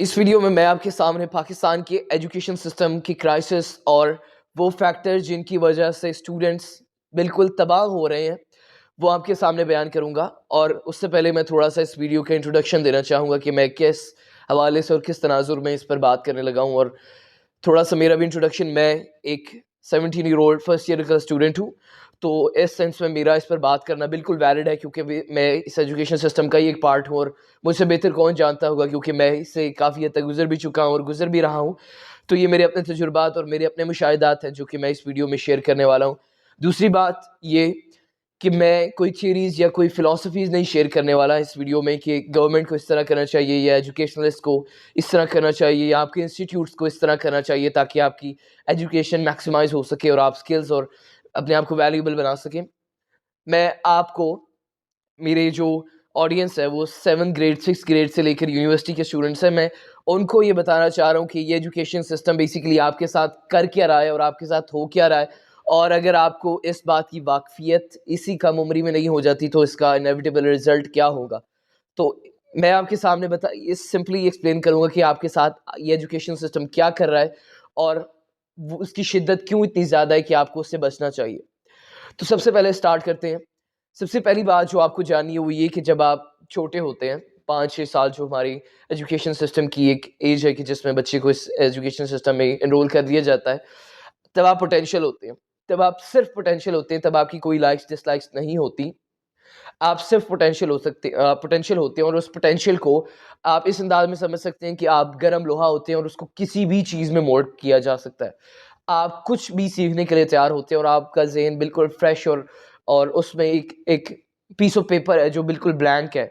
इस वीडियो में मैं आपके सामने पाकिस्तान के एजुकेशन सिस्टम की क्राइसिस और वो फैक्टर जिनकी वजह से स्टूडेंट्स बिल्कुल तबाह हो रहे हैं, वो आपके सामने बयान करूंगा। और उससे पहले मैं थोड़ा सा इस वीडियो का इंट्रोडक्शन देना चाहूँगा कि मैं किस हवाले से और किस तनाजुर में इस पर बात करने लगा हूँ। और थोड़ा सा मेरा भी इंट्रोडक्शन, मैं एक 17 ईयर ओल्ड फर्स्ट ईयर का स्टूडेंट हूँ, तो इस सेंस में मेरा इस पर बात करना बिल्कुल वैलिड है, क्योंकि मैं इस एजुकेशन सिस्टम का ही एक पार्ट हूँ। और मुझसे बेहतर कौन जानता होगा, क्योंकि मैं इससे काफ़ी हद तक गुजर भी चुका हूँ और गुजर भी रहा हूँ। तो ये मेरे अपने तजुर्बात और मेरे अपने मुशाहिदात हैं जो कि मैं इस वीडियो में शेयर करने वाला हूँ। दूसरी बात ये कि मैं कोई थियरीज़ या कोई फ़िलासफ़ीज़ नहीं शेयर करने वाला इस वीडियो में कि गवर्नमेंट को इस तरह करना चाहिए या एजुकेशनलिस्ट को इस तरह करना चाहिए या आपके इंस्टीट्यूट्स को इस तरह करना चाहिए, ताकि आपकी एजुकेशन मैक्सिमाइज़ हो सके और आप स्किल्स और अपने आप को वैल्यूएबल बना सकें। मैं आपको, मेरे जो ऑडियंस है वो 7th ग्रेड 6th ग्रेड से लेकर यूनिवर्सिटी के स्टूडेंट्स हैं, मैं उनको ये बताना चाह रहा हूँ कि ये एजुकेशन सिस्टम बेसिकली आपके साथ कर क्या रहा है और आपके साथ हो क्या रहा है। और अगर आपको इस बात की वाकफियत इसी कम उम्री में नहीं हो जाती तो इसका इनेविटेबल रिजल्ट क्या होगा। तो मैं आपके सामने इस सिंपली एक्सप्लेन करूँगा कि आपके साथ ये एजुकेशन सिस्टम क्या कर रहा है और उसकी शिद्दत क्यों इतनी ज़्यादा है कि आपको उससे बचना चाहिए। तो सबसे पहले स्टार्ट करते हैं। सबसे पहली बात जो आपको जाननी है वो ये कि जब आप छोटे होते हैं, 5-6 साल, जो हमारी एजुकेशन सिस्टम की एक एज है कि जिसमें बच्चे को इस एजुकेशन सिस्टम में एनरोल कर दिया जाता है, तब आप पोटेंशियल होते हैं। तब आप सिर्फ़ पोटेंशियल होते हैं, तब आपकी कोई लाइक्स डिसलाइक्स नहीं होती। आप सिर्फ़ पोटेंशियल होते हैं और उस पोटेंशियल को आप इस अंदाज़ में समझ सकते हैं कि आप गर्म लोहा होते हैं और उसको किसी भी चीज़ में मोल्ड किया जा सकता है। आप कुछ भी सीखने के लिए तैयार होते हैं और आपका ज़हन बिल्कुल फ्रेश और उसमें एक एक पीस ऑफ पेपर है जो बिल्कुल ब्लैंक है।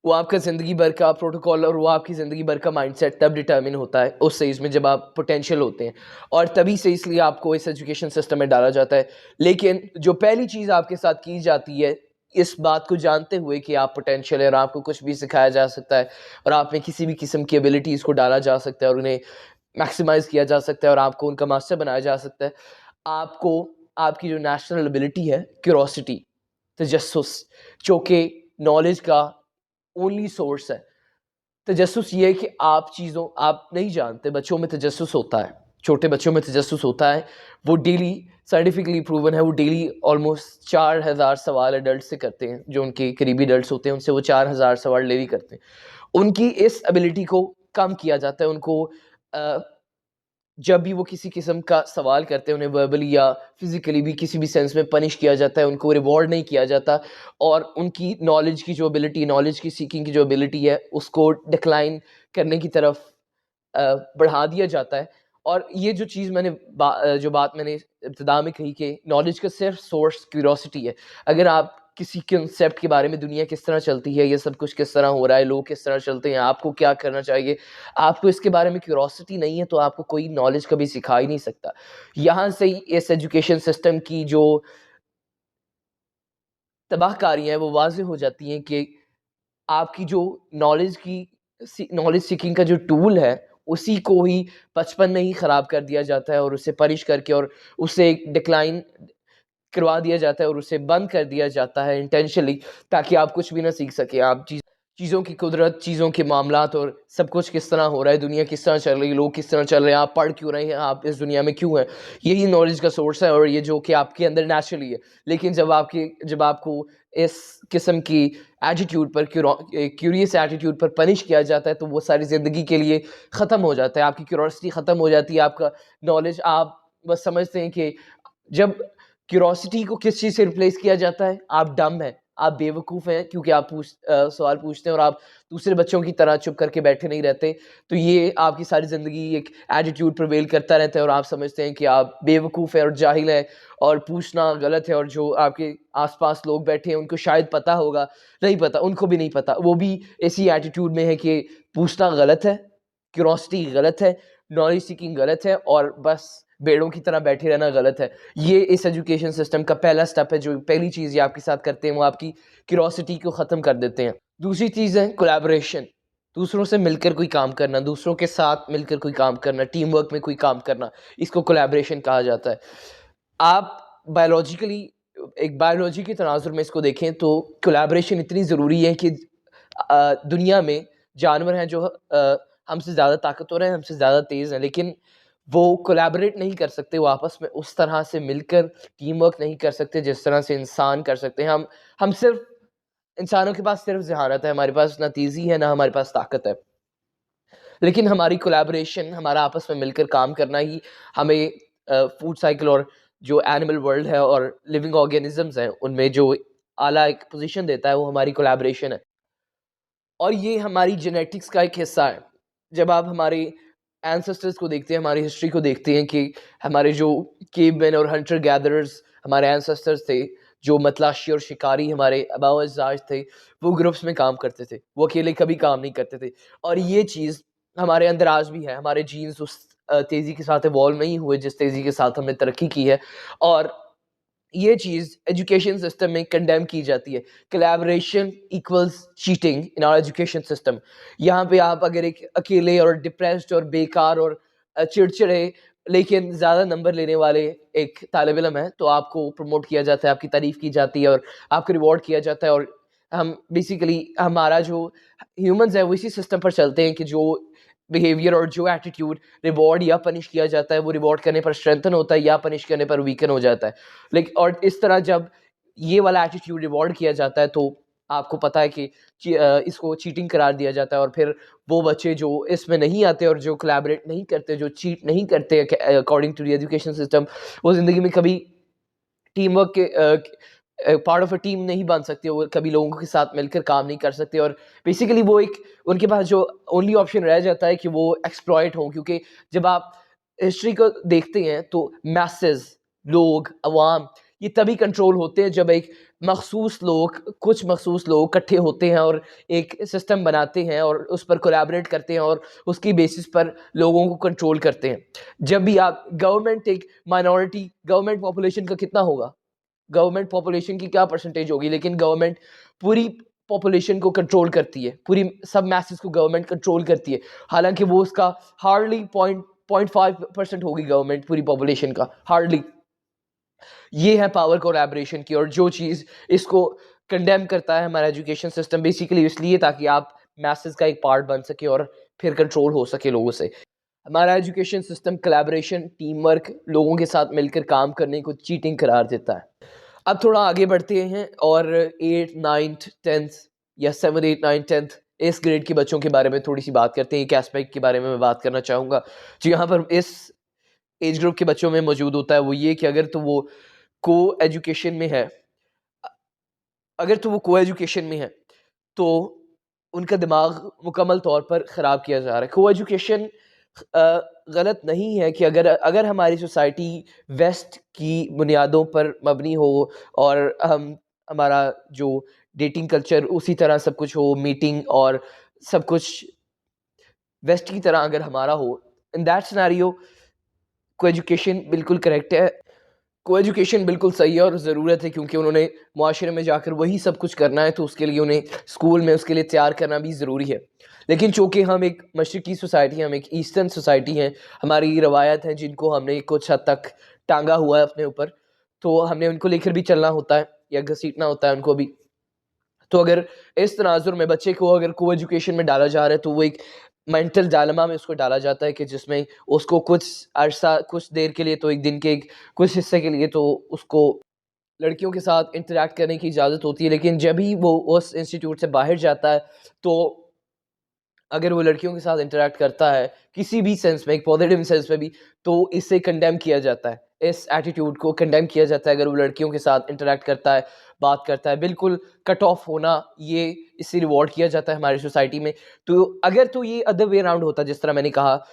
वो आपका ज़िंदगी भर का प्रोटोकॉल और वो आपकी ज़िंदगी भर का माइंडसेट तब डिटरमिन होता है उस एज में जब आप पोटेंशियल होते हैं, और तभी से इसलिए आपको इस एजुकेशन सिस्टम में डाला जाता है। लेकिन जो पहली चीज़ आपके साथ की जाती है, इस बात को जानते हुए कि आप पोटेंशियल है और आपको कुछ भी सिखाया जा सकता है और आप में किसी भी किस्म की एबिलिटीज़ को डाला जा सकता है और उन्हें मैक्सिमाइज़ किया जा सकता है और आपको उनका मास्टर बनाया जा सकता है। आपको आपकी जो नेशनल एबिलिटी है, क्यूरोसिटी, तजस्सुस, जो कि नॉलेज का ओनली सोर्स है। तजस्सुस ये है कि आप नहीं जानते, बच्चों में तजस्सुस होता है, छोटे बच्चों में तजस्सुस होता है। वो डेली साइंटिफिकली प्रूवन है, वो डेली ऑलमोस्ट 4000 सवाल एडल्ट से करते हैं, जो उनके करीबी एडल्ट्स होते हैं उनसे वो 4000 सवाल डेली करते हैं। उनकी इस एबिलिटी को कम किया जाता है। उनको अ, जब भी वो किसी किस्म का सवाल करते हैं, उन्हें वर्बली या फिज़िकली भी किसी भी सेंस में पनिश किया जाता है, उनको रिवॉर्ड नहीं किया जाता और उनकी नॉलेज की जो एबिलिटी, नॉलेज की सीकिंग की जो एबिलिटी है, उसको डिक्लाइन करने की तरफ बढ़ा दिया जाता है। और ये जो चीज़ जो बात मैंने इब्तिदा में कही कि नॉलेज का सिर्फ सोर्स क्यूरियोसिटी है। अगर आप किसी कंसेप्ट के बारे में, दुनिया किस तरह चलती है, ये सब कुछ किस तरह हो रहा है, लोग किस तरह चलते हैं, आपको क्या करना चाहिए, आपको इसके बारे में क्यूरियोसिटी नहीं है, तो आपको कोई नॉलेज कभी सिखा ही नहीं सकता। यहाँ से ही इस एजुकेशन सिस्टम की जो तबाहकारियाँ हैं, वो वाज़िह हो जाती हैं कि आपकी जो नॉलेज सीकिंग का जो टूल है, उसी को ही बचपन में ही ख़राब कर दिया जाता है और उसे पनिश करके और उसे डिक्लाइन करवा दिया जाता है और उसे बंद कर दिया जाता है इंटेंशनली, ताकि आप कुछ भी ना सीख सकें। आप चीज़ों की कुदरत, चीज़ों के मामलात और सब कुछ किस तरह हो रहा है, दुनिया किस तरह चल रही है, लोग किस तरह चल रहे हैं, आप पढ़ क्यों रहे हैं, आप इस दुनिया में क्यों हैं, यही नॉलेज का सोर्स है और ये जो कि आपके अंदर नेचुरली है। लेकिन जब आपको इस किस्म की एटीट्यूड पर, क्यूरियस एटीट्यूड पर पनिश किया जाता है, तो वो सारी ज़िंदगी के लिए ख़त्म हो जाता है। आपकी क्यूरियोसिटी ख़त्म हो जाती है, आपका नॉलेज, आप बस समझते हैं कि जब क्यूरियोसिटी को किस चीज़ से रिप्लेस किया जाता है, आप डम्ब हैं, आप बेवकूफ़ हैं, क्योंकि आप सवाल पूछते हैं और आप दूसरे बच्चों की तरह चुप करके बैठे नहीं रहते। तो ये आपकी सारी ज़िंदगी एक एटीट्यूड प्रिवेल करता रहता है और आप समझते हैं कि आप बेवकूफ़ हैं और जाहिल हैं और पूछना गलत है, और जो आपके आस-पास लोग बैठे हैं उनको शायद पता होगा, नहीं पता, उनको भी नहीं पता। वो भी इसी एटीट्यूड में है कि पूछना गलत है, क्यूरियोसिटी गलत है, नॉलेज सीकिंग गलत है और बस भेड़ों की तरह बैठे रहना गलत है। ये इस एजुकेशन सिस्टम का पहला स्टेप है, जो पहली चीज़ ये आपके साथ करते हैं, वो आपकी क्यूरियोसिटी को ख़त्म कर देते हैं। दूसरी चीज़ है कोलैबोरेशन, दूसरों से मिलकर कोई काम करना, दूसरों के साथ मिलकर कोई काम करना, टीम वर्क में कोई काम करना, इसको कोलैबोरेशन कहा जाता है। आप बायोलॉजिकली एक बायोलॉजी के तनाज़ुर में इसको देखें तो कोलैबोरेशन इतनी ज़रूरी है कि दुनिया में जानवर हैं जो हमसे ज़्यादा ताकतवर हैं, हमसे ज़्यादा तेज़ हैं, लेकिन वो कोलैबोरेट नहीं कर सकते, वो आपस में उस तरह से मिलकर टीम वर्क नहीं कर सकते जिस तरह से इंसान कर सकते हैं। हम सिर्फ़ इंसानों के पास सिर्फ़ ज़हानत है, हमारे पास ना तेज़ी है, ना हमारे पास ताकत है। लेकिन हमारी कोलैबोरेशन, हमारा आपस में मिलकर काम करना ही हमें फूड साइकिल और जो एनिमल वर्ल्ड है और लिविंग ऑर्गेनिज़म्स हैं, उनमें जो आला एक पोज़ीशन देता है, वो हमारी कोलैबोरेशन है। और ये हमारी जेनेटिक्स का एक हिस्सा है। जब आप हमारे एंसेस्टर्स को देखते हैं, हमारी हिस्ट्री को देखते हैं कि हमारे जो केवमैन और हंटर गैदरर्स हमारे एंसेस्टर्स थे, जो मतलाशी और शिकारी हमारे आबाओ-अजदाद थे, वो ग्रुप्स में काम करते थे। वो अकेले कभी काम नहीं करते थे। और ये चीज़ हमारे अंदर आज भी है। हमारे जीन्स उस तेज़ी के साथ इवॉल्व नहीं हुए, जिस तेज़ी के साथ हमने तरक्की की है। और ये चीज़ एजुकेशन सिस्टम में कंडेम की जाती है। Collaboration equals cheating in our education system. यहाँ पे आप अगर एक अकेले और डिप्रेस्ड और बेकार और चिड़चिड़े लेकिन ज़्यादा नंबर लेने वाले एक तालिब इल्म हैं, तो आपको प्रमोट किया जाता है, आपकी तारीफ़ की जाती है और आपको रिवॉर्ड किया जाता है। और हम बेसिकली हमारा जो ह्यूमन्स है वो इसी सिस्टम पर चलते हैं कि जो बिहेवियर और जो एटीट्यूड रिवॉर्ड या पनिश किया जाता है, वो रिवॉर्ड करने पर स्ट्रेंथन होता है या पनिश करने पर वीकन हो जाता है। और इस तरह जब ये वाला एटीट्यूड रिवॉर्ड किया जाता है, तो आपको पता है कि इसको चीटिंग करार दिया जाता है। और फिर वो बच्चे जो इसमें नहीं आते और जो कोलैबोरेट नहीं करते, जो चीट नहीं करते according to the education system, वो ज़िंदगी में कभी टीम वर्क के पार्ट ऑफ अ टीम नहीं बन सकते, वो कभी लोगों के साथ मिलकर काम नहीं कर सकते। और बेसिकली वो एक उनके पास जो ओनली ऑप्शन रह जाता है कि वो एक्सप्लॉइट हों, क्योंकि जब आप हिस्ट्री को देखते हैं तो मैसेज लोग अवाम ये तभी कंट्रोल होते हैं जब एक कुछ मखसूस लोग इकट्ठे होते हैं और एक सिस्टम बनाते हैं और उस पर कोलैबोरेट करते हैं और उसकी बेसिस पर लोगों को कंट्रोल करते हैं। जब भी आप गवर्नमेंट एक माइनॉरिटी गवर्नमेंट पॉपुलेशन का कितना होगा, गवर्नमेंट पॉपुलेशन की क्या परसेंटेज होगी, लेकिन गवर्नमेंट पूरी पॉपुलेशन को कंट्रोल करती है, पूरी सब मैसेज को गवर्नमेंट कंट्रोल करती है। हालांकि वो उसका हार्डली 0.5% होगी गवर्नमेंट पूरी पॉपुलेशन का, हार्डली। ये है पावर कोलैबोरेशन की। और जो चीज़ इसको कंडेम करता है हमारा एजुकेशन सिस्टम बेसिकली इसलिए ताकि आप मैसेज का एक पार्ट बन सके और फिर कंट्रोल हो सके लोगों से। हमारा education system collaboration, team work, लोगों के साथ मिलकर काम करने को चीटिंग करार देता है। अब थोड़ा आगे बढ़ते हैं और 8th 9th 10th या 7 8 9 10th इस ग्रेड के बच्चों के बारे में थोड़ी सी बात करते हैं। एक एस्पेक्ट के बारे में मैं बात करना चाहूँगा जो यहाँ पर इस एज ग्रुप के बच्चों में मौजूद होता है, वो ये कि अगर तो वो को एजुकेशन में है अगर तो वो को एजुकेशन में है तो उनका दिमाग मुकम्मल तौर पर ख़राब किया जा रहा है। को एजुकेशन गलत नहीं है कि अगर अगर हमारी सोसाइटी वेस्ट की बुनियादों पर मबनी हो और हमारा जो डेटिंग कल्चर उसी तरह सब कुछ हो, मीटिंग और सब कुछ वेस्ट की तरह अगर हमारा हो, इन दैट सिनेरियो को एजुकेशन बिल्कुल करेक्ट है। को एजुकेशन बिल्कुल सही है और ज़रूरत है, क्योंकि उन्होंने मुआशरे में जाकर वही सब कुछ करना है, तो उसके लिए उन्हें स्कूल में उसके लिए तैयार करना भी ज़रूरी है। लेकिन चूँकि हम एक मशरिकी सोसाइटी हैं, हम एक ईस्टर्न सोसाइटी हैं, हमारी रवायत हैं जिनको हमने कुछ हद तक टाँगा हुआ है अपने ऊपर, तो हमने उनको लेकर भी चलना होता है या घसीटना होता है उनको भी। तो अगर इस तनाजुर में बच्चे को अगर को एजुकेशन में डाला जा रहा है, तो वो एक मेंटल डायलेमा में उसको डाला जाता है कि जिसमें उसको कुछ अरसा, कुछ देर के लिए, तो एक दिन के कुछ हिस्से के लिए तो उसको लड़कियों के साथ इंटरैक्ट करने की इजाज़त होती है। लेकिन जब भी वो उस इंस्टीट्यूट से बाहर जाता है, तो अगर वो लड़कियों के साथ इंटरैक्ट करता है, किसी भी सेंस में, एक पॉजिटिव सेंस में भी, तो इसे कंडेम किया जाता है। इस एटीट्यूड को कंडेम किया जाता है अगर वो लड़कियों के साथ इंटरैक्ट करता है, बात करता है। बिल्कुल कट ऑफ होना, ये इससे रिवॉर्ड किया जाता है हमारी सोसाइटी में। तो अगर तो ये अदर वे अराउंड होता, जिस तरह मैंने कहा,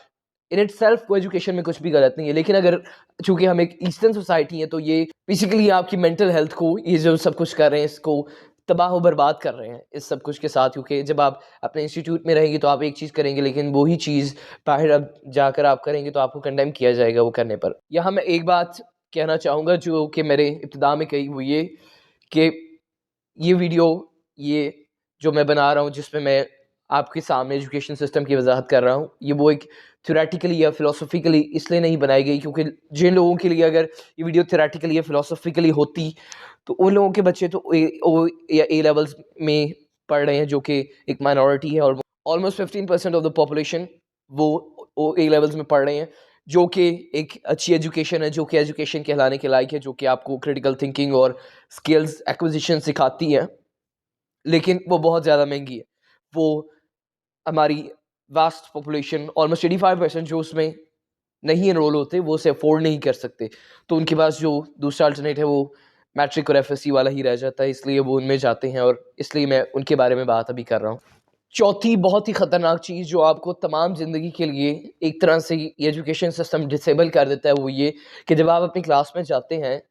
इन इटसेल्फ को एजुकेशन में कुछ भी गलत नहीं है। लेकिन अगर चूँकि हम एक ईस्टर्न सोसाइटी है, तो ये बेसिकली आपकी मेंटल हेल्थ को, ये जो सब कुछ कर रहे हैं, इसको तबाह बर्बाद कर रहे हैं इस सब कुछ के साथ। क्योंकि जब आप अपने इंस्टीट्यूट में रहेंगे तो आप एक चीज़ करेंगे, लेकिन वही चीज़ बाहर अब जाकर आप करेंगे तो आपको कंडेम किया जाएगा वो करने पर। यहाँ मैं एक बात कहना चाहूँगा जो कि मैंने इब्तिदा में कही, वो ये कि ये वीडियो, ये जो मैं बना रहा हूँ, जिसमें मैं आपके सामने एजुकेशन सिस्टम की वजाहत कर रहा हूँ, ये वो एक थ्योरेटिकली या फिलोसॉफिकली इसलिए नहीं बनाई गई क्योंकि जिन लोगों के लिए अगर ये वीडियो थ्योरेटिकली या फिलोसॉफिकली होती, तो उन लोगों के बच्चे तो ओ या ए लेवल्स में पढ़ रहे हैं, जो कि एक माइनॉरिटी है। और ऑलमोस्ट 15% ऑफ द पॉपुलेशन वो ए लेवल्स में पढ़ रहे हैं, जो कि एक अच्छी एजुकेशन है, जो कि एजुकेशन कहलाने के लायक है, जो कि आपको क्रिटिकल थिंकिंग और स्किल्स एक्विजिशन सिखाती है, लेकिन वो बहुत ज़्यादा महंगी है। वो हमारी वास्ट पॉपुलेशन ऑलमोस्ट 85% जो उसमें नहीं एनरोल होते, वो उसे अफोर्ड नहीं कर सकते। तो उनके पास जो दूसरा अल्टरनेट है, वो मैट्रिक और एफएससी वाला ही रह जाता है, इसलिए वो उनमें जाते हैं और इसलिए मैं उनके बारे में बात अभी कर रहा हूँ। चौथी बहुत ही खतरनाक चीज़ जो आपको तमाम ज़िंदगी के लिए एक तरह से ये एजुकेशन सिस्टम डिसेबल कर देता है, वो ये कि जब आप अपनी क्लास में जाते हैं,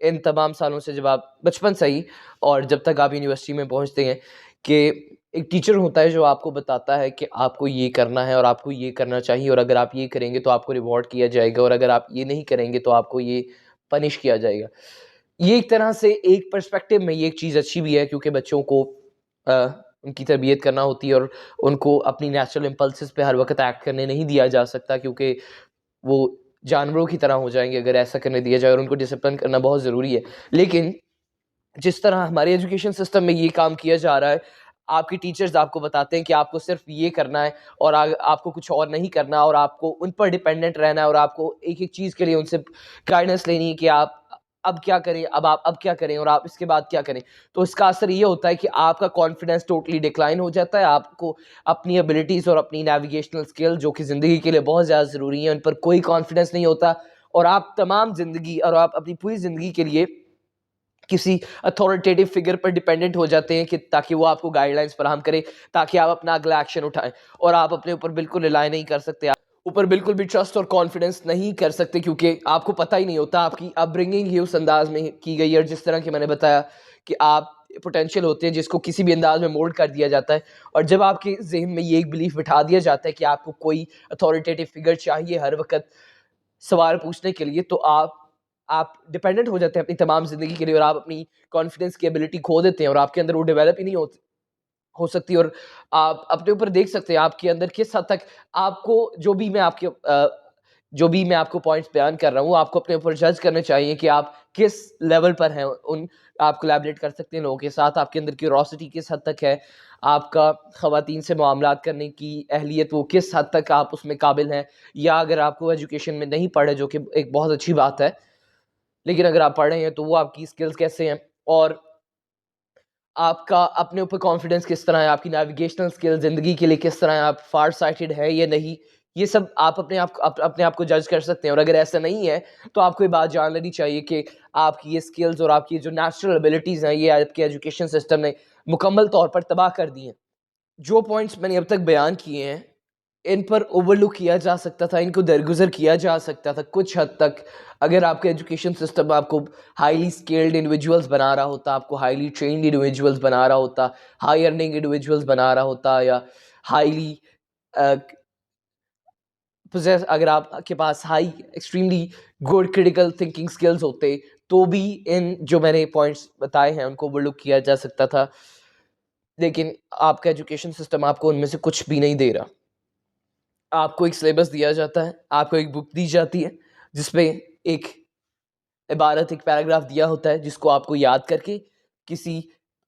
इन तमाम सालों से जब आप बचपन से ही और जब तक आप यूनिवर्सिटी में पहुँचते हैं, कि एक टीचर होता है जो आपको बताता है कि आपको ये करना है और आपको ये करना चाहिए, और अगर आप ये करेंगे तो आपको रिवॉर्ड किया जाएगा, और अगर आप ये नहीं करेंगे तो आपको ये पनिश किया जाएगा। ये एक तरह से एक पर्सपेक्टिव में ये एक चीज़ अच्छी भी है, क्योंकि बच्चों को उनकी तरबियत करना होती है और उनको अपनी नेचुरल इम्पल्सेस पे हर वक़्त एक्ट करने नहीं दिया जा सकता, क्योंकि वो जानवरों की तरह हो जाएँगे अगर ऐसा करने दिया जाए, और उनको डिसिप्लिन करना बहुत ज़रूरी है। लेकिन जिस तरह हमारे एजुकेशन सिस्टम में ये काम किया जा रहा है, आपके टीचर्स आपको बताते हैं कि आपको सिर्फ़ ये करना है और आपको कुछ और नहीं करना, और आपको उन पर डिपेंडेंट रहना है, और आपको एक-एक चीज़ के लिए उनसे गाइडेंस लेनी है कि आप अब क्या करें, अब क्या करें और आप इसके बाद क्या करें। तो इसका असर ये होता है कि आपका कॉन्फिडेंस टोटली डिक्लाइन हो जाता है, आपको अपनी एबिलिटीज़ और अपनी नेविगेशनल स्किल जो कि ज़िंदगी के लिए बहुत ज़्यादा ज़रूरी हैं, उन पर कोई कॉन्फिडेंस नहीं होता, और आप तमाम ज़िंदगी और आप अपनी पूरी ज़िंदगी के लिए किसी अथॉरिटेटिव फिगर पर डिपेंडेंट हो जाते हैं, कि ताकि वो आपको गाइडलाइंस फराहम करे, ताकि आप अपना अगला एक्शन उठाएँ, और आप अपने ऊपर बिल्कुल रिलाय नहीं कर सकते। आप ऊपर बिल्कुल भी ट्रस्ट और कॉन्फिडेंस नहीं कर सकते, क्योंकि आपको पता ही नहीं होता, आपकी अपब्रिंगिंग ही उस अंदाज में की गई है, और जिस तरह की मैंने बताया कि आप पोटेंशियल होते हैं जिसको किसी भी अंदाज में मोल्ड कर दिया जाता है, और जब आपके ज़हन में ये एक बिलीफ बिठा दिया जाता है कि आपको कोई अथॉरिटेटिव फिगर चाहिए हर वक़्त सवाल पूछने के लिए, तो आप डिपेंडेंट हो जाते हैं अपनी तमाम ज़िंदगी के लिए, और आप अपनी कॉन्फिडेंस की एबिलिटी खो देते हैं, और आपके अंदर वो डेवलप ही नहीं हो सकती, और आप अपने ऊपर देख सकते हैं आपके अंदर किस हद तक आपको जो भी मैं आपको पॉइंट्स बयान कर रहा हूँ, आपको अपने ऊपर जज करने चाहिए कि आप किस लेवल पर हैं। आप कोलैबोरेट कर सकते हैं लोगों के साथ, आपके अंदर क्यूरोसिटी किस हद तक है, आपका ख़वातीन से मामलात करने की अहलियत वो किस हद तक आप उसमें काबिल हैं, या अगर आपको एजुकेशन में नहीं पढ़े, जो कि एक बहुत अच्छी बात है, लेकिन अगर आप पढ़ रहे हैं तो वो आपकी स्किल्स कैसे हैं, और आपका अपने ऊपर कॉन्फिडेंस किस तरह है, आपकी नेविगेशनल स्किल ज़िंदगी के लिए किस तरह है, आप फार साइटेड है या नहीं, ये सब आप अपने आप को जज कर सकते हैं, और अगर ऐसा नहीं है, तो आपको ये बात जान लेनी चाहिए कि आपकी ये स्किल्स और आपकी जो नेचुरल एबिलिटीज़ हैं, ये आपके एजुकेशन सिस्टम ने मुकम्मल तौर पर तबाह कर दी हैं। जो पॉइंट्स मैंने अब तक बयान किए हैं, इन पर ओवरलुक किया जा सकता था, इनको दरगुज़र किया जा सकता था कुछ हद तक, अगर आपका एजुकेशन सिस्टम आपको हाईली स्किल्ड इंडिविजुअल्स बना रहा होता, आपको हाईली ट्रेन्ड इंडिविजुअल्स बना रहा होता, हाई अर्निंग इंडिविजुअल्स बना रहा होता, या हाईली अ, पोजेस अगर आपके पास high extremely good critical thinking skills होते, तो भी इन जो मैंने पॉइंट्स बताए हैं, उनको ओवरलुक किया जा सकता था। लेकिन आपका एजुकेशन सिस्टम आपको उनमें से कुछ भी नहीं दे रहा। आपको एक सिलेबस दिया जाता है, आपको एक बुक दी जाती है, जिसमें एक इबारत, एक पैराग्राफ दिया होता है, जिसको आपको याद करके किसी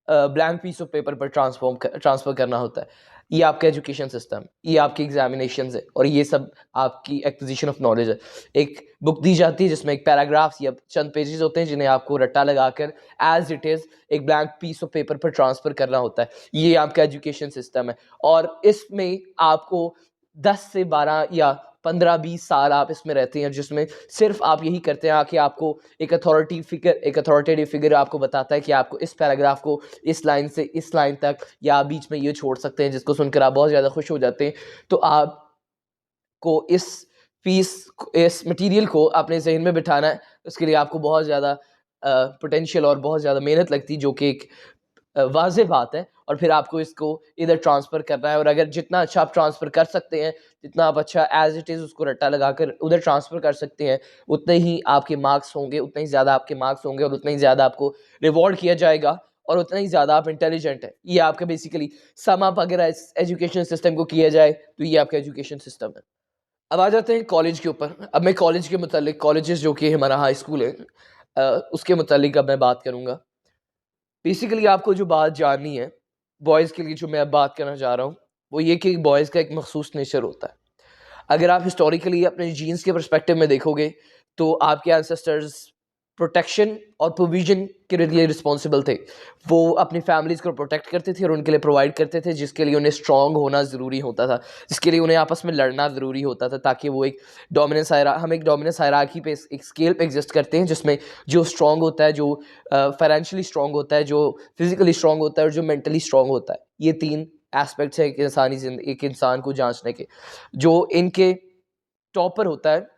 ब्लैंक पीस ऑफ पेपर पर ट्रांसफ़र करना होता है। ये आपका एजुकेशन सिस्टम, ये आपके एग्ज़ामिनेशंस है, और ये सब आपकी एक्विज़िशन ऑफ नॉलेज है। एक बुक दी जाती है जिसमें एक पैराग्राफ्स या चंद पेजेज़ होते हैं, जिन्हें आपको रट्टा लगाकर एज़ इट इज़ एक ब्लैंक पीस ऑफ पेपर पर ट्रांसफ़र करना होता है। ये आपका एजुकेशन सिस्टम है, और इसमें आपको 10 से 12 या 15-20 साल आप इसमें रहते हैं, जिसमें सिर्फ़ आप यही करते हैं कि आपको एक अथॉरिटेटिव फिगर आपको बताता है कि आपको इस पैराग्राफ को इस लाइन से इस लाइन तक, या आप बीच में ये छोड़ सकते हैं, जिसको सुनकर आप बहुत ज़्यादा खुश हो जाते हैं। तो आपको इस मटेरियल को अपने ज़हन में बिठाना है, उसके लिए आपको बहुत ज़्यादा पोटेंशियल और बहुत ज़्यादा मेहनत लगती है, जो कि एक वाज़ेह बात है, और फिर आपको इसको इधर ट्रांसफ़र करना है, और अगर जितना अच्छा आप ट्रांसफ़र कर सकते हैं, जितना आप अच्छा एज़ इट इज़ उसको रट्टा लगाकर उधर ट्रांसफ़र कर सकते हैं, उतने ही आपके मार्क्स होंगे, उतने ही ज़्यादा आपके मार्क्स होंगे, और उतना ही ज़्यादा आपको रिवॉर्ड किया जाएगा, और उतना ही ज़्यादा आप इंटेलिजेंट हैं। ये आपका बेसिकली सम अप अगर इस एजुकेशन सिस्टम को किया जाए, तो ये आपका एजुकेशन सिस्टम है। अब आ जाते हैं कॉलेज के ऊपर। अब मैं कॉलेज के मुतालिक, कॉलेजेस जो कि हमारा हाई स्कूल है, उसके मुतालिक अब मैं बात करूँगा। बेसिकली आपको जो बात जाननी है, बॉयज़ के लिए जो मैं अब बात करना चाह रहा हूँ, वो ये कि बॉयज़ का एक मख़सूस नेचर होता है। अगर आप हिस्टोरिकली अपने जीन्स के पर्सपेक्टिव में देखोगे तो आपके एंसेस्टर्स प्रोटेक्शन और प्रोविजन के लिए रिस्पॉन्सिबल थे। वो अपनी फैमिलीज़ को प्रोटेक्ट करते थे और उनके लिए प्रोवाइड करते थे, जिसके लिए उन्हें स्ट्रॉन्ग होना ज़रूरी होता था, जिसके लिए उन्हें आपस में लड़ना ज़रूरी होता था, ताकि वो एक हम एक डोमिनेंस हायरार्की पे एक स्केल पे एग्जिस्ट करते हैं, जिसमें जो स्ट्रॉन्ग होता है, जो फाइनेंशियली स्ट्रॉन्ग होता है, जो फिजिकली स्ट्रॉन्ग होता है और जो मेंटली स्ट्रॉन्ग होता है, ये 3 एस्पेक्ट्स हैं एक इंसान को जांचने के। जो इनके टॉप पर होता है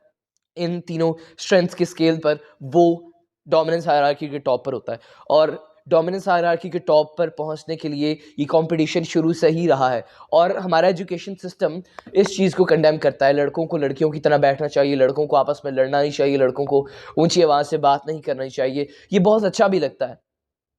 इन तीनों स्ट्रेंथ्स के स्केल पर, वो डोमिनेंस हायरार्की के टॉप पर होता है। और डोमिनेंस हायरार्की के टॉप पर पहुंचने के लिए ये कंपटीशन शुरू से ही रहा है, और हमारा एजुकेशन सिस्टम इस चीज़ को कंडेम करता है। लड़कों को लड़कियों की तरह बैठना चाहिए, लड़कों को आपस में लड़ना नहीं चाहिए, लड़कों को ऊंची आवाज़ से बात नहीं करनी चाहिए। ये बहुत अच्छा भी लगता है,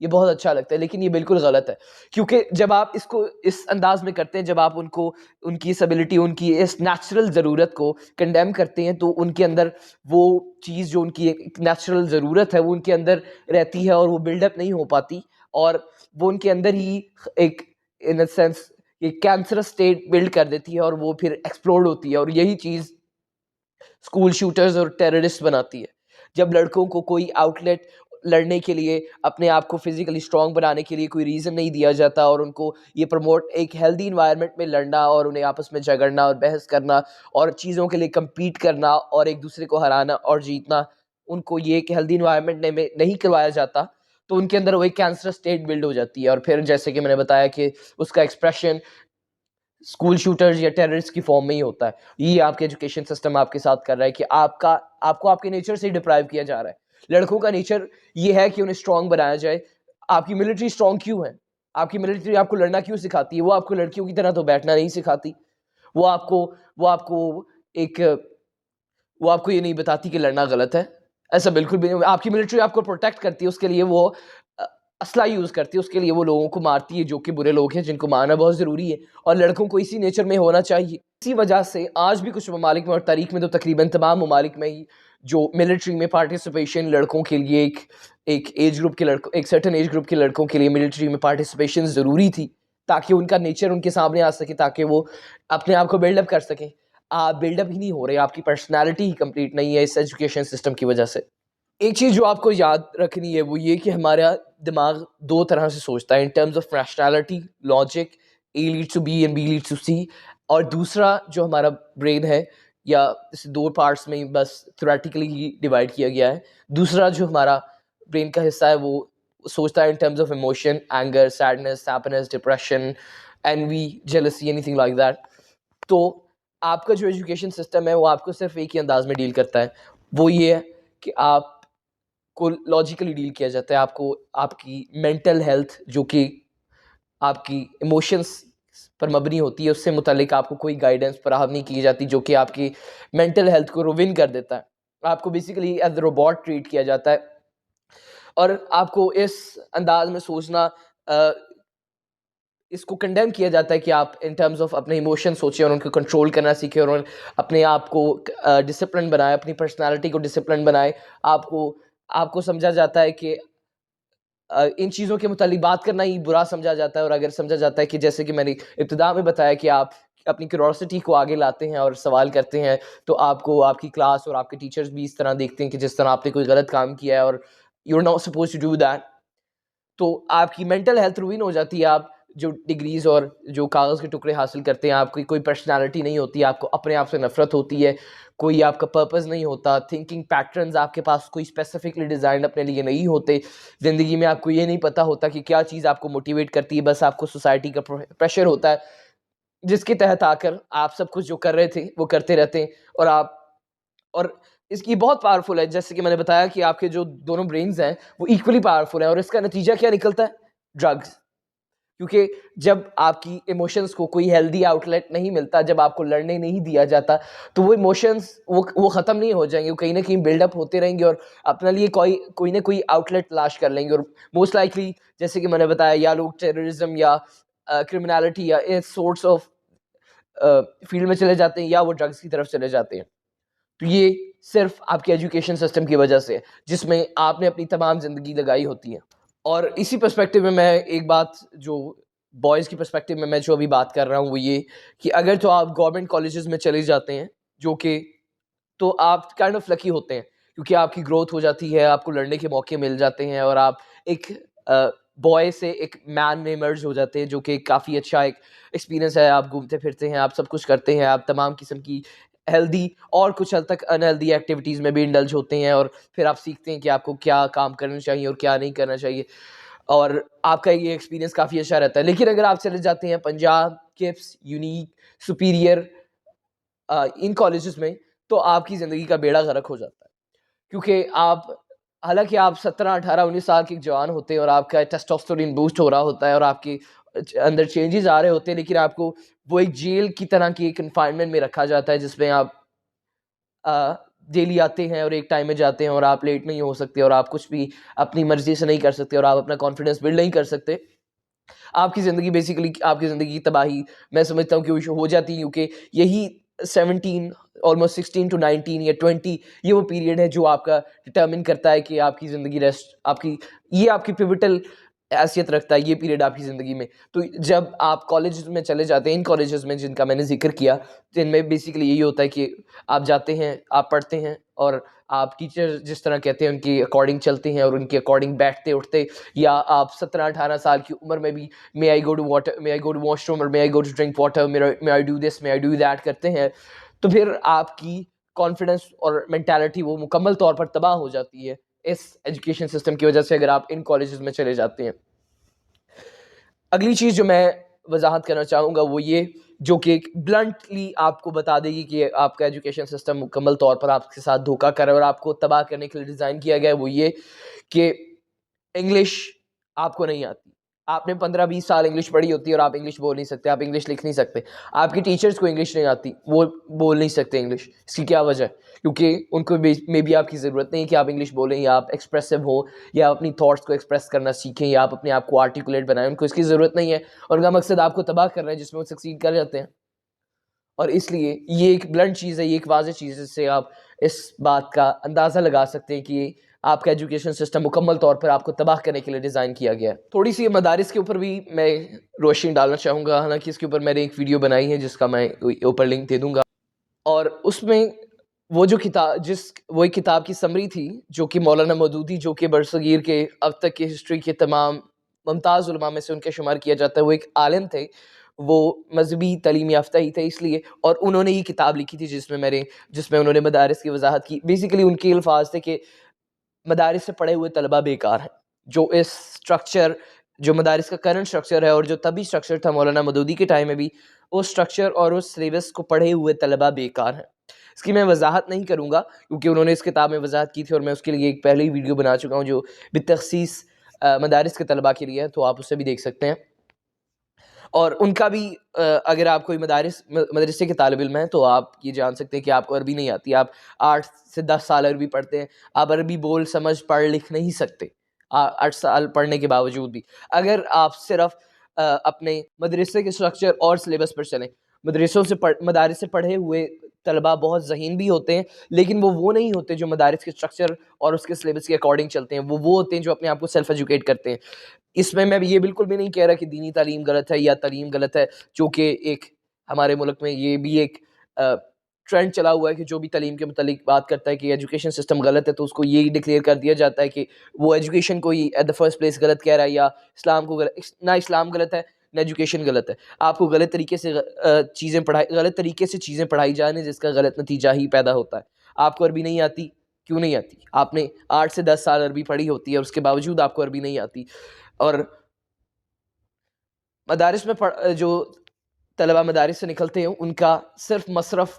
ये बहुत अच्छा लगता है, लेकिन ये बिल्कुल गलत है, क्योंकि जब आप इसको इस अंदाज में करते हैं, जब आप उनको उनकी इस एबिलिटी, उनकी इस नेचुरल ज़रूरत को कंडेम करते हैं, तो उनके अंदर वो चीज़ जो उनकी एक नेचुरल ज़रूरत है वो उनके अंदर रहती है और वो बिल्डअप नहीं हो पाती, और वो उनके अंदर ही एक इन अ सेंस एक कैंसरस स्टेट बिल्ड कर देती है, और वो फिर एक्सप्लोड होती है, और यही चीज़ स्कूल शूटर्स और टेररिस्ट बनाती है। जब लड़कों को कोई आउटलेट लड़ने के लिए, अपने आप को फिजिकली स्ट्रांग बनाने के लिए कोई रीज़न नहीं दिया जाता, और उनको ये प्रमोट एक हेल्दी इन्वायरमेंट में लड़ना और उन्हें आपस में झगड़ना और बहस करना और चीज़ों के लिए कम्पीट करना और एक दूसरे को हराना और जीतना, उनको ये एक हेल्दी इन्वायरमेंट में नहीं करवाया जाता, तो उनके अंदर वो एक कैंसरस स्टेट बिल्ड हो जाती है, और फिर जैसे कि मैंने बताया कि उसका एक्सप्रेशन स्कूल शूटर्स या टेररिस्ट की फॉर्म में ही होता है। ये आपके एजुकेशन सिस्टम आपके साथ कर रहा है कि आपको आपके नेचर से ही डिप्राइव किया जा रहा है। लड़कों का नेचर ये है कि उन्हें स्ट्रॉन्ग बनाया जाए। आपकी मिलिट्री स्ट्रॉन्ग क्यों है? आपकी मिलिट्री आपको लड़ना क्यों सिखाती है? वो आपको लड़कियों की तरह तो बैठना नहीं सिखाती। वो आपको वो आपको एक वो आपको ये नहीं बताती कि लड़ना गलत है। ऐसा बिल्कुल भी नहीं। आपकी मिलिट्री आपको प्रोटेक्ट करती है, उसके लिए वो अ, असला यूज़ करती है, उसके लिए वो लोगों को मारती है जो कि बुरे लोग हैं, जिनको मारना बहुत ज़रूरी है, और लड़कों को इसी नेचर में होना चाहिए। इसी वजह से आज भी कुछ ममालिक में, और तारीख में तो तकरीबन तमाम ममालिक में ही, जो मिलिट्री में पार्टिसिपेशन लड़कों के लिए एक सर्टेन एज ग्रुप के लड़कों के लिए मिलिट्री में पार्टिसिपेशन ज़रूरी थी, ताकि उनका नेचर उनके सामने आ सके, ताकि वो अपने आप को बिल्डअप कर सकें। आप बिल्डअप ही नहीं हो रहे, आपकी पर्सनैलिटी ही कंप्लीट नहीं है इस एजुकेशन सिस्टम की वजह से। एक चीज़ जो आपको याद रखनी है वो ये कि हमारा दिमाग 2 तरह से सोचता है, in terms of rationality, logic, A leads to B and B leads to C. और दूसरा जो हमारा ब्रेन है, या इसे 2 पार्ट्स में बस थ्योरेटिकली ही डिवाइड किया गया है। दूसरा जो हमारा ब्रेन का हिस्सा है वो सोचता है in terms of emotion, anger, sadness, happiness, depression, envy, jealousy, anything like that. तो आपका जो एजुकेशन सिस्टम है वो आपको सिर्फ एक ही अंदाज में डील करता है, वो ये है कि आपको लॉजिकली डील किया जाता है। आपको आपकी मेंटल हेल्थ, जो कि आपकी इमोशंस पर मबनी होती है, उससे मुतालिक आपको कोई गाइडेंस फराहम नहीं की जाती, जो कि आपकी मेंटल हेल्थ को रुइन कर देता है। आपको basically as a robot treat किया जाता है, और आपको इस अंदाज में सोचना, इसको कंडेम किया जाता है कि आप इन टर्म्स ऑफ अपने इमोशन सोचें और उनको कंट्रोल करना सीखें, और अपने आप को डिसिप्लिन बनाएं, अपनी पर्सनालिटी को डिसिप्लिन बनाएं। आपको आपको समझा जाता है कि इन चीज़ों के मुतालिक बात करना ही बुरा समझा जाता है, और अगर समझा जाता है कि जैसे कि मैंने इब्तिदा में बताया कि आप अपनी क्यूरोसिटी को आगे लाते हैं और सवाल करते हैं, तो आपको आपकी क्लास और आपके टीचर्स भी इस तरह देखते हैं कि जिस तरह आपने कोई गलत काम किया है, और you are not suppose to do that. तो आपकी मेंटल हेल्थ रुइन हो जाती है। आप जो डिग्रीज और जो कागज़ के टुकड़े हासिल करते हैं, आपकी कोई पर्सनालिटी नहीं होती, आपको अपने आप से नफरत होती है, कोई आपका पर्पस नहीं होता, थिंकिंग पैटर्न्स आपके पास कोई स्पेसिफिकली डिज़ाइन अपने लिए नहीं होते, ज़िंदगी में आपको ये नहीं पता होता कि क्या चीज़ आपको मोटिवेट करती है, बस आपको सोसाइटी का प्रेशर होता है, जिसके तहत आकर आप सब कुछ जो कर रहे थे वो करते रहते हैं। और इसकी बहुत पावरफुल है, जैसे कि मैंने बताया कि आपके जो दोनों ब्रेन्स हैं वो इक्वली पावरफुल हैं, और इसका नतीजा क्या निकलता है? ड्रग्स। क्योंकि जब आपकी इमोशंस को कोई हेल्दी आउटलेट नहीं मिलता, जब आपको लड़ने नहीं दिया जाता, तो वो इमोशंस वो ख़त्म नहीं हो जाएंगे, वो कहीं ना कहीं बिल्डअप होते रहेंगे, और अपने लिए कोई कोई ना कोई आउटलेट तलाश कर लेंगे, और मोस्ट लाइकली जैसे कि मैंने बताया, या लोग टेररिज्म या क्रिमिनलिटी या इस सोर्ट्स ऑफ फील्ड में चले जाते हैं, या वो ड्रग्स की तरफ चले जाते हैं। तो ये सिर्फ आपके एजुकेशन सिस्टम की वजह से है, जिसमें आपने अपनी तमाम ज़िंदगी लगाई होती है। और इसी पर्सपेक्टिव में मैं एक बात जो बॉयज़ की पर्सपेक्टिव में मैं जो अभी बात कर रहा हूँ वो ये कि अगर तो आप गवर्नमेंट कॉलेजेस में चले जाते हैं जो कि तो आप काइंड ऑफ लकी होते हैं क्योंकि आपकी ग्रोथ हो जाती है, आपको लड़ने के मौके मिल जाते हैं और आप एक बॉय से एक मैन में इमर्ज हो जाते हैं, जो कि काफ़ी अच्छा एक एक्सपीरियंस है। आप घूमते फिरते हैं, आप सब कुछ करते हैं, आप तमाम किस्म की हेल्दी और कुछ हद तक अनहेल्दी एक्टिविटीज़ में भी इंडल्ज होते हैं और फिर आप सीखते हैं कि आपको क्या काम करना चाहिए और क्या नहीं करना चाहिए, और आपका ये एक्सपीरियंस काफ़ी अच्छा रहता है। लेकिन अगर आप चले जाते हैं पंजाब, किप्स, यूनीक, सुपीरियर इन कॉलेजेस में, तो आपकी ज़िंदगी का बेड़ा गर्क हो जाता है। क्योंकि आप, हालाँकि आप 17, 18, 19 साल के एक जवान होते हैं और आपका टेस्टोस्टेरोन बूस्ट हो रहा होता है और आपके अंदर चेंजेस आ रहे होते हैं, लेकिन आपको वो एक जेल की तरह की एक कन्फाइनमेंट में रखा जाता है, जिसमें आप डेली आते हैं और एक टाइम में जाते हैं और आप लेट नहीं हो सकते और आप कुछ भी अपनी मर्ज़ी से नहीं कर सकते और आप अपना कॉन्फिडेंस बिल्ड नहीं कर सकते। आपकी ज़िंदगी बेसिकली, आपकी ज़िंदगी की तबाही मैं समझता हूँ कि वो हो जाती है, क्योंकि यही 17 ऑलमोस्ट 16 टू 19 या 20, ये वो पीरियड है जो आपका डिटरमिन करता है कि आपकी ज़िंदगी रेस्ट आपकी, ये आपकी पिवटल हैसियत रखता है ये पीरियड आपकी ज़िंदगी में। तो जब आप कॉलेजेस में चले जाते हैं, इन कॉलेजेस में जिनका मैंने ज़िक्र किया, जिनमें बेसिकली यही होता है कि आप जाते हैं, आप पढ़ते हैं और आप टीचर जिस तरह कहते हैं उनके अकॉर्डिंग चलते हैं और उनके अकॉर्डिंग बैठते उठते, या आप 17-18 साल की उम्र में भी may I go to water, may I go to washroom और may I go to drink water, may I do this, may I do that करते हैं, तो फिर आपकी कॉन्फिडेंस और मेंटालिटी वो मुकम्मल तौर पर तबाह हो जाती है इस एजुकेशन सिस्टम की वजह से, अगर आप इन कॉलेजेस में चले जाते हैं। अगली चीज़ जो मैं वजाहत करना चाहूँगा वो ये, जो कि ब्लंटली आपको बता देगी कि आपका एजुकेशन सिस्टम मुकम्मल तौर पर आपके साथ धोखा कर रहा है और आपको तबाह करने के लिए डिज़ाइन किया गया है, वो ये कि इंग्लिश आपको नहीं आती। आपने 15-20 साल इंग्लिश पढ़ी होती है और आप इंग्लिश बोल नहीं सकते, आप इंग्लिश लिख नहीं सकते। आपके टीचर्स को इंग्लिश नहीं आती, वो बोल नहीं सकते इंग्लिश। इसकी क्या वजह है? क्योंकि उनको मे बी आपकी ज़रूरत नहीं है कि आप इंग्लिश बोलें या आप एक्सप्रेसिव हो या अपनी थॉट्स को एक्सप्रेस करना सीखें या आप अपने आप को आर्टिकुलेट बनाएँ, उनको इसकी ज़रूरत नहीं है। और उनका मकसद आपको तबाह करना है, जिसमें वो सक्सीड कर जाते हैं। और इसलिए ये एक ब्लंट चीज़ है, ये एक वाज़ेह चीज़ है, जिससे आप इस बात का अंदाज़ा लगा सकते हैं कि आपका एजुकेशन सिस्टम मुकम्मल तौर पर आपको तबाह करने के लिए डिज़ाइन किया गया है। थोड़ी-सी मदारिस के ऊपर भी मैं रोशनी डालना चाहूँगा, हालाँकि इसके ऊपर मैंने एक वीडियो बनाई है जिसका मैं ऊपर लिंक दे दूँगा। और उसमें वो एक किताब की समरी थी, जो कि मौलाना मौदूदी, जो कि बरसगीर के अब तक की हिस्ट्री के तमाम मुमताज़ उलमा में से उनके शुमार किया जाता है। वो एक आलिम थे, वो मज़हबी तालीम याफ़्ता ही थे इसलिए, और उन्होंने ये किताब लिखी थी जिसमें उन्होंने मदारिस की वज़ाहत की। बेसिकली उनके अल्फ़ाज़ थे कि मदारिस से पढ़े हुए तलबा बेकार हैं। जो इस स्ट्रक्चर जो मदारिस का करंट स्ट्रक्चर है और जो तभी स्ट्रक्चर था मौलाना मदूदी के टाइम में भी, उस स्ट्रक्चर और उस सिलेबस को पढ़े हुए तलबा बेकार हैं। इसकी मैं वज़ाहत नहीं करूँगा क्योंकि उन्होंने इस किताब में वज़ाहत की थी और मैं उसके लिए एक पहले ही वीडियो बना चुका हूँ जो बितख़सीस मदारिस के तलबा के लिए है, तो आप उसे भी देख सकते हैं। और उनका भी अगर आप कोई मदरसे के तालिब इल्म हैं, तो आप ये जान सकते हैं कि आपको अरबी नहीं आती। आप 8 से 10 साल अरबी पढ़ते हैं, आप अरबी बोल, समझ, पढ़, लिख नहीं सकते। 8 साल पढ़ने के बावजूद भी। अगर आप सिर्फ़ अपने मदरसे के स्ट्रक्चर और सिलेबस पर चलें, मदारिस से पढ़े हुए तलबा बहुत ज़हीन भी होते हैं, लेकिन वो नहीं होते जो मदारिस के स्ट्रक्चर और उसके सिलेबस के अकॉर्डिंग चलते हैं। वो होते हैं जो अपने आप को सेल्फ एजुकेट करते हैं। इसमें मैं ये बिल्कुल भी नहीं कह रहा कि दीनी तालीम गलत है या तालीम गलत है, जो कि एक हमारे मुल्क में ये भी एक ट्रेंड चला हुआ है कि जो भी तालीम के मुतालिक बात करता है कि एजुकेशन सिस्टम गलत है, तो उसको ये डिक्लेयर कर दिया जाता है कि वो एजुकेशन को ही एट द फर्स्ट प्लेस गलत कह रहा है, या इस्लाम को ना इस्लाम गलत है, ना एजुकेशन गलत है। आपको गलत तरीके से गलत तरीके से चीज़ें पढ़ाई जाने, जिसका गलत नतीजा ही पैदा होता है। आपको अरबी नहीं आती, क्यों नहीं आती? आपने 8 से 10 साल अरबी पढ़ी होती है और उसके बावजूद आपको अरबी नहीं आती। और मदारिस में जो तलबा मदारिस से निकलते हैं, उनका सिर्फ़ मसरफ़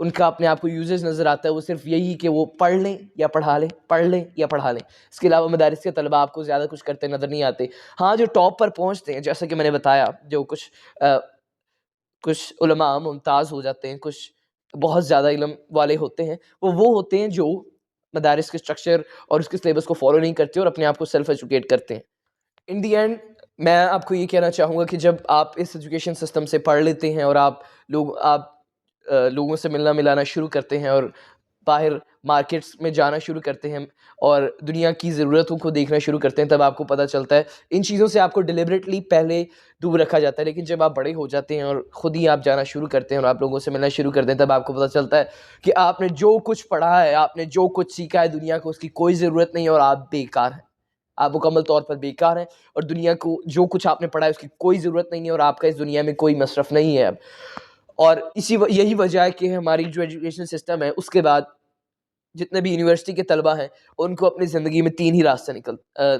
उनका अपने आप को यूज़ेज नज़र आता है, वो सिर्फ़ यही कि वो पढ़ लें या पढ़ा लें, पढ़ लें या पढ़ा लें। इसके अलावा मदारिस के तलबा आपको ज़्यादा कुछ करते नज़र नहीं आते। हाँ, जो टॉप पर पहुँचते हैं, जैसा कि मैंने बताया, जो कुछ उलमा मुमताज़ हो जाते हैं, कुछ बहुत ज़्यादा इल्म वाले होते हैं, वो होते हैं जो मदारिस के स्ट्रक्चर और उसके सिलेबस को फ़ॉलो नहीं करते और अपने आप को सेल्फ एजुकेट करते हैं। इन दी एंड मैं आपको ये कहना चाहूँगा कि जब आप इस एजुकेशन सिस्टम से पढ़ लेते हैं और आप लोगों से मिलना मिलाना शुरू करते हैं और बाहर मार्केट्स में जाना शुरू करते हैं और दुनिया की ज़रूरतों को देखना शुरू करते हैं, तब आपको पता चलता है इन चीज़ों से आपको डिलिबरेटली पहले दूर रखा जाता है। लेकिन जब आप बड़े हो जाते हैं और खुद ही आप जाना शुरू करते हैं और आप लोगों से मिलना शुरू करते हैं, तब आपको पता चलता है कि आपने जो कुछ पढ़ा है, आपने जो कुछ सीखा है दुनिया को, उसकी कोई ज़रूरत नहीं है और आप बेकार हैं। आप मुकम्मल तौर पर बेकार हैं और दुनिया को जो कुछ आपने पढ़ा है उसकी कोई ज़रूरत नहीं है और आपका इस दुनिया में कोई मसरफ़ नहीं है अब। और यही वजह है कि हमारी जो एजुकेशन सिस्टम है, उसके बाद जितने भी यूनिवर्सिटी के तलबा हैं, उनको अपनी ज़िंदगी में 3 ही रास्ते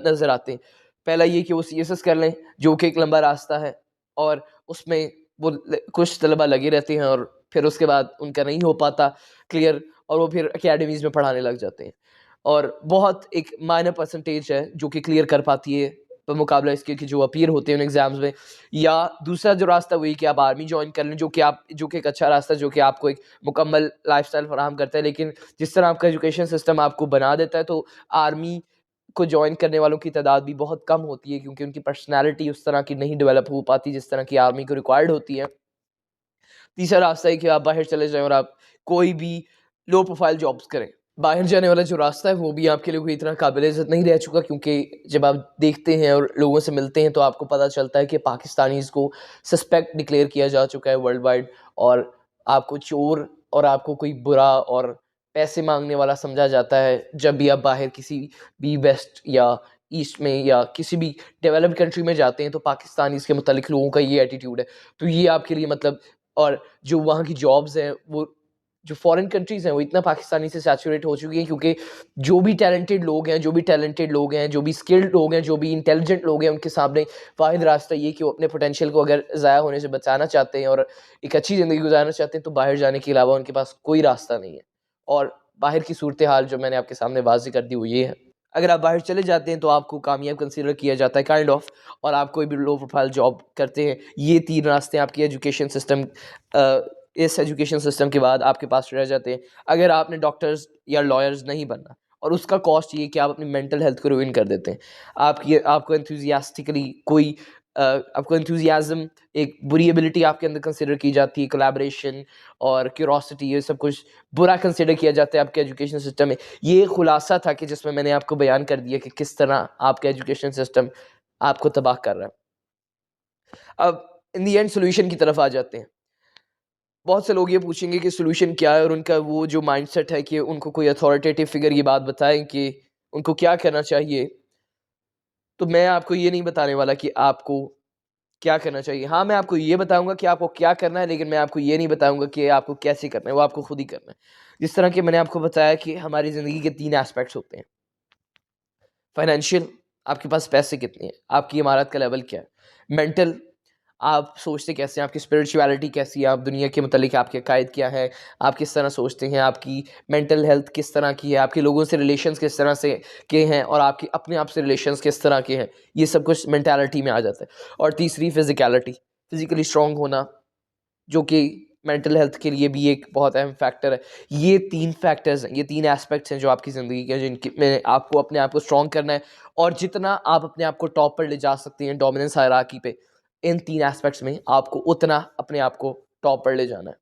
नज़र आते हैं। पहला ये कि वो सीएसएस कर लें, जो कि एक लंबा रास्ता है और उसमें वो कुछ तलबा लगे रहते हैं और फिर उसके बाद उनका नहीं हो पाता क्लियर और वो फिर अकेडमीज़ में पढ़ाने लग जाते हैं। और बहुत एक माइनर परसेंटेज है जो कि क्लियर कर पाती है मुकाबला इसके कि जो अपीयर होते हैं उन एग्ज़ाम्स में। या दूसरा जो रास्ता वही कि आप आर्मी जॉइन कर लें, जो कि एक अच्छा रास्ता है, जो कि आपको एक मुकम्मल लाइफ़स्टाइल फराहम करता है। लेकिन जिस तरह आपका एजुकेशन सिस्टम आपको बना देता है, तो आर्मी को जॉइन करने वालों की तादाद भी बहुत कम होती है, क्योंकि उनकी पर्सनैलिटी उस तरह की नहीं डेवलप हो पाती जिस तरह की आर्मी को रिक्वायर्ड होती है। तीसरा रास्ता है कि आप बाहर चले जाएँ और आप कोई भी लो प्रोफ़ाइल जॉब्स करें। बाहर जाने वाला जो रास्ता है वो भी आपके लिए कोई इतना काबिल-ए-इज़्ज़त नहीं रह चुका, क्योंकि जब आप देखते हैं और लोगों से मिलते हैं तो आपको पता चलता है कि पाकिस्तानीज़ को सस्पेक्ट डिक्लेयर किया जा चुका है वर्ल्ड वाइड और आपको चोर और आपको कोई बुरा और पैसे माँगने वाला समझा जाता है, जब भी आप बाहर किसी भी वेस्ट या ईस्ट में या किसी भी डेवलप्ड कंट्री में जाते हैं, तो पाकिस्तानीज़ के मुतालिक लोगों का ये एटीट्यूड है। तो ये आपके लिए मतलब और जो वहाँ की जॉब्स हैं, वो जो फॉरेन कंट्रीज़ हैं, वो इतना पाकिस्तानी से सैचुरेट हो चुकी हैं, क्योंकि जो भी टैलेंटेड लोग हैं, जो भी स्किल्ड लोग हैं, जो भी इंटेलिजेंट लोग हैं, उनके सामने वाहिद रास्ता ये है कि वो अपने पोटेंशियल को अगर ज़ाया होने से बचाना चाहते हैं और एक अच्छी ज़िंदगी गुज़ारना चाहते हैं, तो बाहर जाने के अलावा उनके पास कोई रास्ता नहीं है। और बाहर की सूरत-ए-हाल जो मैंने आपके सामने वाज़ेह कर दी, वो ये है। अगर आप बाहर चले जाते हैं, तो आपको कामयाब कंसीडर किया जाता है काइंड ऑफ, और आप कोई भी लो प्रोफाइल जॉब करते हैं। ये 3 रास्ते आपकी एजुकेशन सिस्टम इस एजुकेशन सिस्टम के बाद आपके पास रह जाते हैं। अगर आपने डॉक्टर्स या लॉयर्स नहीं बनना, और उसका कॉस्ट ये है कि आप अपनी मेंटल हेल्थ को रुइन कर देते हैं। आपको एंथुसियाज़्म एक बुरी एबिलिटी आपके अंदर कंसीडर की जाती है, कोलैबोरेशन और क्यूरोसिटी, ये सब कुछ बुरा कंसीडर किया जाता है आपके एजुकेशन सिस्टम में। ये खुलासा था कि जिसमें मैंने आपको बयान कर दिया कि किस तरह आपका एजुकेशन सिस्टम आपको तबाह कर रहा है। अब इन द एंड सॉल्यूशन की तरफ आ जाते हैं। बहुत से लोग ये पूछेंगे कि सॉल्यूशन क्या है, और उनका वो जो माइंडसेट है कि उनको कोई अथॉरिटेटिव फिगर ये बात बताएं कि उनको क्या करना चाहिए। तो मैं आपको ये नहीं बताने वाला कि आपको क्या करना चाहिए। हाँ, मैं आपको ये बताऊँगा कि आपको क्या करना है, लेकिन मैं आपको ये नहीं बताऊँगा कि आपको कैसे करना है, वो आपको खुद ही करना है। जिस तरह कि मैंने आपको बताया कि हमारी ज़िंदगी के 3 एस्पेक्ट्स होते हैं। फाइनेंशियल, आपके पास पैसे कितने हैं, आपकी इमारत का लेवल क्या है। मेंटल, आप सोचते कैसे हैं, आपकी स्पिरिचुअलिटी कैसी है, आप दुनिया के मुतालिक आपके अकायद क्या है, आप किस तरह सोचते हैं, आपकी मेंटल हेल्थ किस तरह की है, आपके लोगों से रिलेशंस किस तरह से के हैं, और आपके अपने आप से रिलेशंस किस तरह के हैं। ये सब कुछ मेंटालिटी में आ जाता है। और तीसरी फिजिकलिटी, फिजिकली स्ट्रांग होना, जो कि मेंटल हेल्थ के लिए भी एक बहुत अहम फैक्टर है। ये 3 फैक्टर्स हैं, ये 3 एस्पेक्ट्स हैं जो आपकी ज़िंदगी के, जिनकी में आपको अपने आप को स्ट्रॉन्ग करना है, और जितना आप अपने आप को टॉप पर ले जा सकते हैं डोमिनेंस हायरार्की पे, इन 3 एस्पेक्ट्स में आपको उतना अपने आप को टॉप पर ले जाना है।